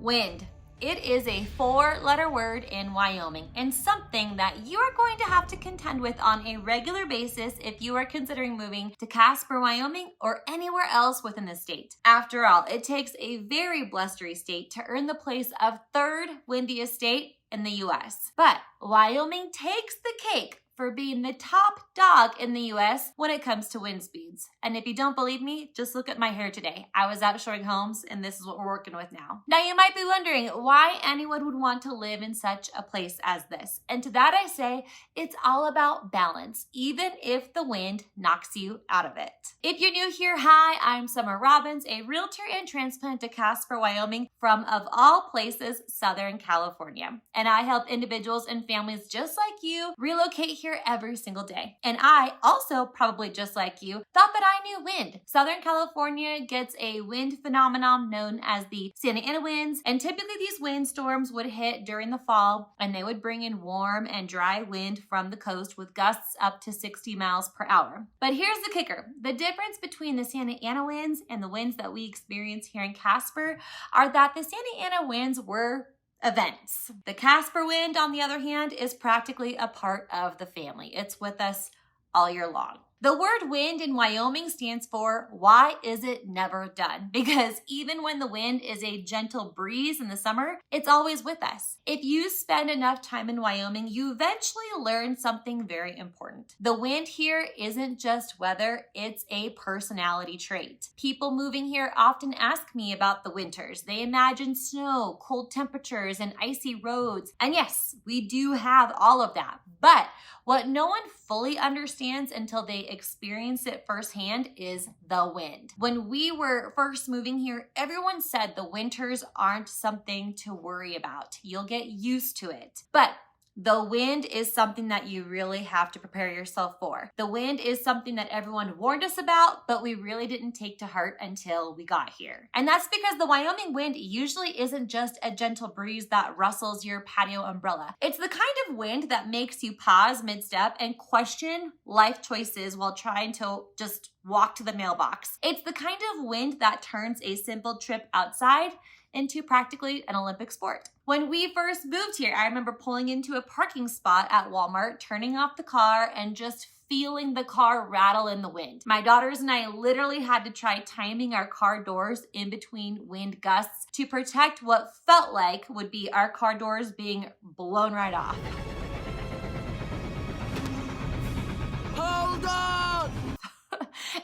Wind. It is a 4-letter word in Wyoming and something that you are going to have to contend with on a regular basis if you are considering moving to Casper, Wyoming, or anywhere else within the state. After all, it takes a very blustery state to earn the place of 3rd windiest state in the US. But Wyoming takes the cake for being the top dog in the US when it comes to wind speeds. And if you don't believe me, just look at my hair today. I was out showing homes and this is what we're working with now. Now you might be wondering why anyone would want to live in such a place as this. And to that I say, it's all about balance, even if the wind knocks you out of it. If you're new here, hi, I'm Summer Robbins, a realtor and transplant to Casper, Wyoming from, of all places, Southern California. And I help individuals and families just like you relocate here every single day. And I also, probably just like you, thought that I knew wind. Southern California gets a wind phenomenon known as the Santa Ana winds, and typically these windstorms would hit during the fall and they would bring in warm and dry wind from the coast with gusts up to 60 miles per hour. But here's the kicker. The difference between the Santa Ana winds and the winds that we experience here in Casper are that the Santa Ana winds were events. The Casper wind, on the other hand, is practically a part of the family. It's with us all year long. The word wind in Wyoming stands for why is it never done? Because even when the wind is a gentle breeze in the summer, it's always with us. If you spend enough time in Wyoming, you eventually learn something very important. The wind here isn't just weather, it's a personality trait. People moving here often ask me about the winters. They imagine snow, cold temperatures, and icy roads. And yes, we do have all of that. But what no one fully understands until they experience it firsthand is the wind. When we were first moving here, everyone said the winters aren't something to worry about. You'll get used to it. But the wind is something that you really have to prepare yourself for. The wind is something that everyone warned us about, but we really didn't take to heart until we got here. And that's because the Wyoming wind usually isn't just a gentle breeze that rustles your patio umbrella. It's the kind of wind that makes you pause mid-step and question life choices while trying to just walk to the mailbox. It's the kind of wind that turns a simple trip outside into practically an Olympic sport. When we first moved here, I remember pulling into a parking spot at Walmart, turning off the car, and just feeling the car rattle in the wind. My daughters and I literally had to try timing our car doors in between wind gusts to protect what felt like would be our car doors being blown right off. Hold on!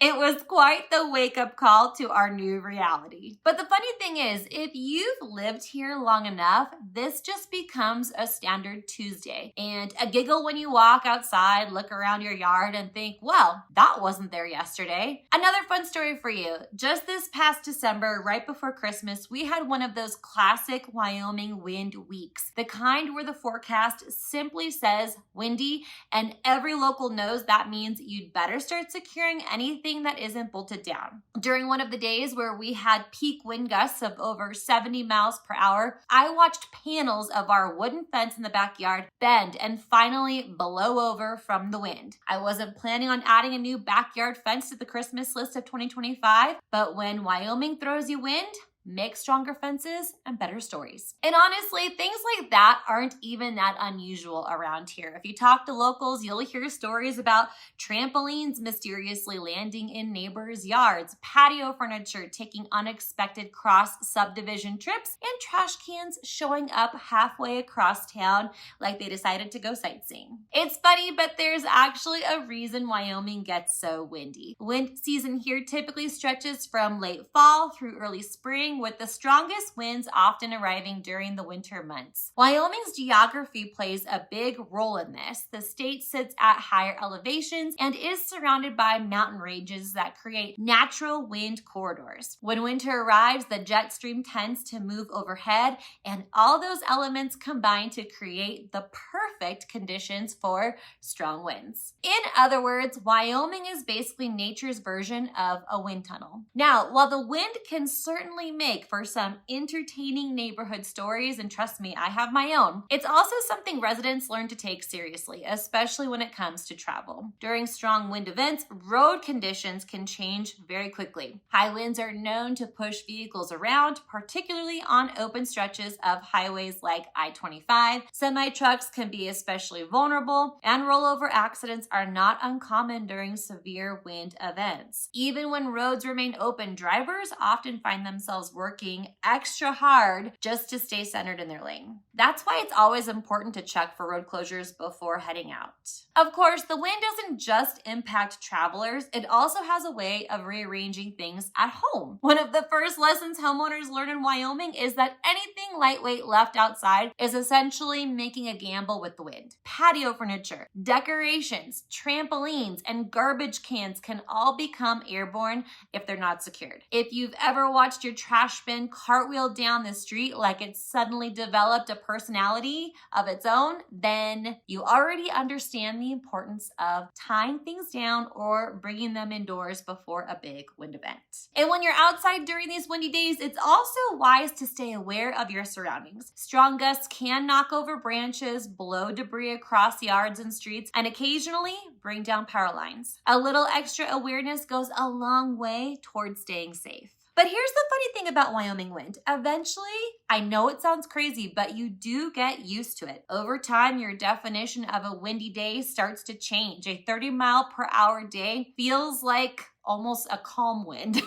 It was quite the wake-up call to our new reality. But the funny thing is, if you've lived here long enough, this just becomes a standard Tuesday. And a giggle when you walk outside, look around your yard, and think, well, that wasn't there yesterday. Another fun story for you. Just this past December, right before Christmas, we had one of those classic Wyoming wind weeks. The kind where the forecast simply says windy, and every local knows that means you'd better start securing anything that isn't bolted down. During one of the days where we had peak wind gusts of over 70 miles per hour, I watched panels of our wooden fence in the backyard bend and finally blow over from the wind. I wasn't planning on adding a new backyard fence to the Christmas list of 2025, but when Wyoming throws you wind, make stronger fences and better stories. And honestly, things like that aren't even that unusual around here. If you talk to locals, you'll hear stories about trampolines mysteriously landing in neighbors' yards, patio furniture taking unexpected cross subdivision trips, and trash cans showing up halfway across town like they decided to go sightseeing. It's funny, but there's actually a reason Wyoming gets so windy. Wind season here typically stretches from late fall through early spring, with the strongest winds often arriving during the winter months. Wyoming's geography plays a big role in this. The state sits at higher elevations and is surrounded by mountain ranges that create natural wind corridors. When winter arrives, the jet stream tends to move overhead, and all those elements combine to create the perfect conditions for strong winds. In other words, Wyoming is basically nature's version of a wind tunnel. Now, while the wind can certainly make make for some entertaining neighborhood stories, and trust me, I have my own. It's also something residents learn to take seriously, especially when it comes to travel. During strong wind events, road conditions can change very quickly. High winds are known to push vehicles around, particularly on open stretches of highways like I-25. Semi-trucks can be especially vulnerable, and rollover accidents are not uncommon during severe wind events. Even when roads remain open, drivers often find themselves working extra hard just to stay centered in their lane. That's why it's always important to check for road closures before heading out. Of course, the wind doesn't just impact travelers, it also has a way of rearranging things at home. One of the first lessons homeowners learn in Wyoming is that anything lightweight left outside is essentially making a gamble with the wind. Patio furniture, decorations, trampolines, and garbage cans can all become airborne if they're not secured. If you've ever watched your trash bin cartwheel down the street like it's suddenly developed a personality of its own, then you already understand the importance of tying things down or bringing them indoors before a big wind event. And when you're outside during these windy days, it's also wise to stay aware of your surroundings. Strong gusts can knock over branches, blow debris across yards and streets, and occasionally bring down power lines. A little extra awareness goes a long way towards staying safe. But here's the funny thing about Wyoming wind. Eventually, I know it sounds crazy, but you do get used to it. Over time, your definition of a windy day starts to change. A 30-mile-per-hour day feels like almost a calm wind.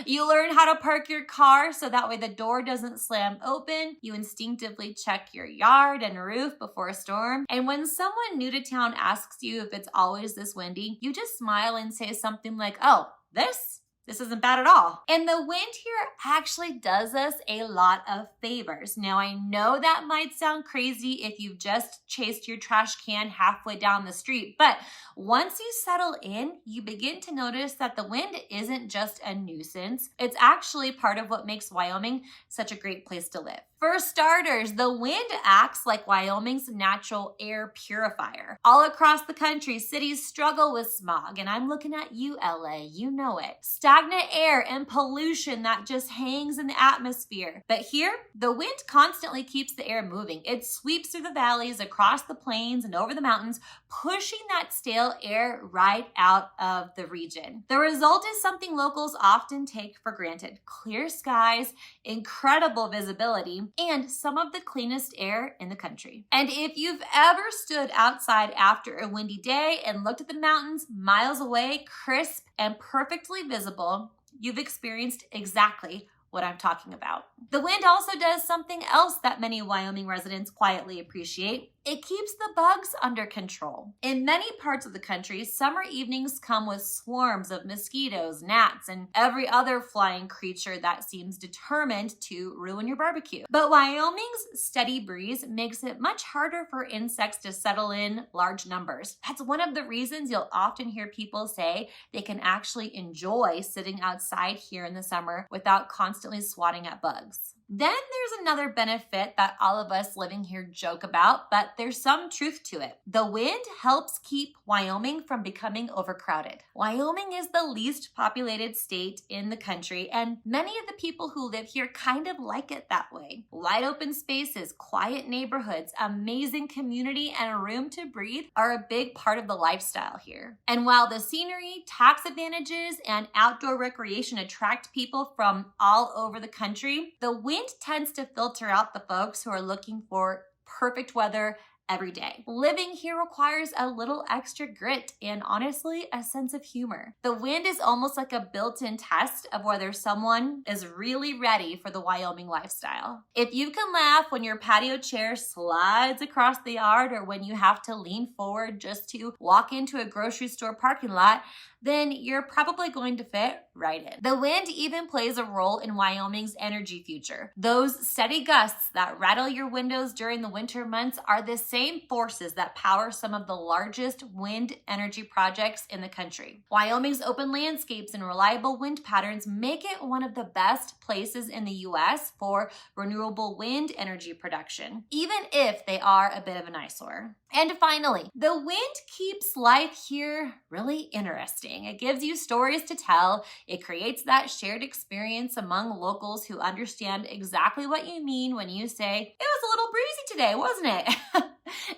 You learn how to park your car so that way the door doesn't slam open. You instinctively check your yard and roof before a storm. And when someone new to town asks you if it's always this windy, you just smile and say something like, "Oh, this isn't bad at all." And the wind here actually does us a lot of favors. Now, I know that might sound crazy if you've just chased your trash can halfway down the street, but once you settle in, you begin to notice that the wind isn't just a nuisance. It's actually part of what makes Wyoming such a great place to live. For starters, the wind acts like Wyoming's natural air purifier. All across the country, cities struggle with smog, and I'm looking at you, LA, you know it. Stagnant air and pollution that just hangs in the atmosphere. But here, the wind constantly keeps the air moving. It sweeps through the valleys, across the plains, and over the mountains, pushing that stale air right out of the region. The result is something locals often take for granted: clear skies, incredible visibility, and some of the cleanest air in the country. And if you've ever stood outside after a windy day and looked at the mountains miles away, crisp and perfectly visible, you've experienced exactly what I'm talking about. The wind also does something else that many Wyoming residents quietly appreciate. It keeps the bugs under control. In many parts of the country, summer evenings come with swarms of mosquitoes, gnats, and every other flying creature that seems determined to ruin your barbecue. But Wyoming's steady breeze makes it much harder for insects to settle in large numbers. That's one of the reasons you'll often hear people say they can actually enjoy sitting outside here in the summer without constantly swatting at bugs. Then there's another benefit that all of us living here joke about, but there's some truth to it. The wind helps keep Wyoming from becoming overcrowded. Wyoming is the least populated state in the country, and many of the people who live here kind of like it that way. Wide open spaces, quiet neighborhoods, amazing community, and room to breathe are a big part of the lifestyle here. And while the scenery, tax advantages, and outdoor recreation attract people from all over the country, the wind tends to filter out the folks who are looking for perfect weather every day. Living here requires a little extra grit and honestly a sense of humor. The wind is almost like a built-in test of whether someone is really ready for the Wyoming lifestyle. If you can laugh when your patio chair slides across the yard or when you have to lean forward just to walk into a grocery store parking lot, then you're probably going to fit right in. The wind even plays a role in Wyoming's energy future. Those steady gusts that rattle your windows during the winter months are the same forces that power some of the largest wind energy projects in the country. Wyoming's open landscapes and reliable wind patterns make it one of the best places in the U.S. for renewable wind energy production, even if they are a bit of an eyesore. And finally, the wind keeps life here really interesting. Wyoming. It gives you stories to tell. It creates that shared experience among locals who understand exactly what you mean when you say, it was a little breezy today, wasn't it?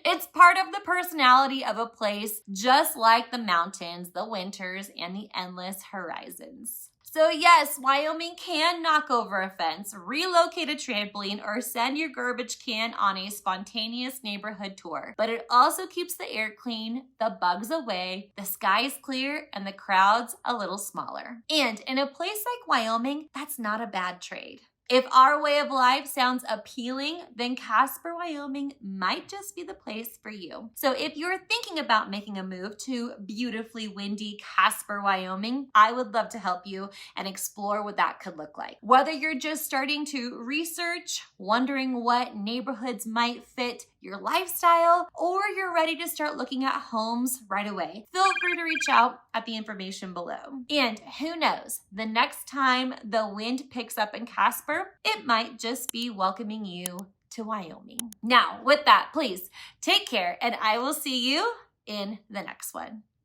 It's part of the personality of a place, just like the mountains, the winters, and the endless horizons. So yes, Wyoming can knock over a fence, relocate a trampoline, or send your garbage can on a spontaneous neighborhood tour. But it also keeps the air clean, the bugs away, the skies clear, and the crowds a little smaller. And in a place like Wyoming, that's not a bad trade. If our way of life sounds appealing, then Casper, Wyoming might just be the place for you. So if you're thinking about making a move to beautifully windy Casper, Wyoming, I would love to help you and explore what that could look like. Whether you're just starting to research, wondering what neighborhoods might fit your lifestyle, or you're ready to start looking at homes right away, feel free to reach out at the information below. And who knows, the next time the wind picks up in Casper, it might just be welcoming you to Wyoming. Now, with that, please take care, and I will see you in the next one.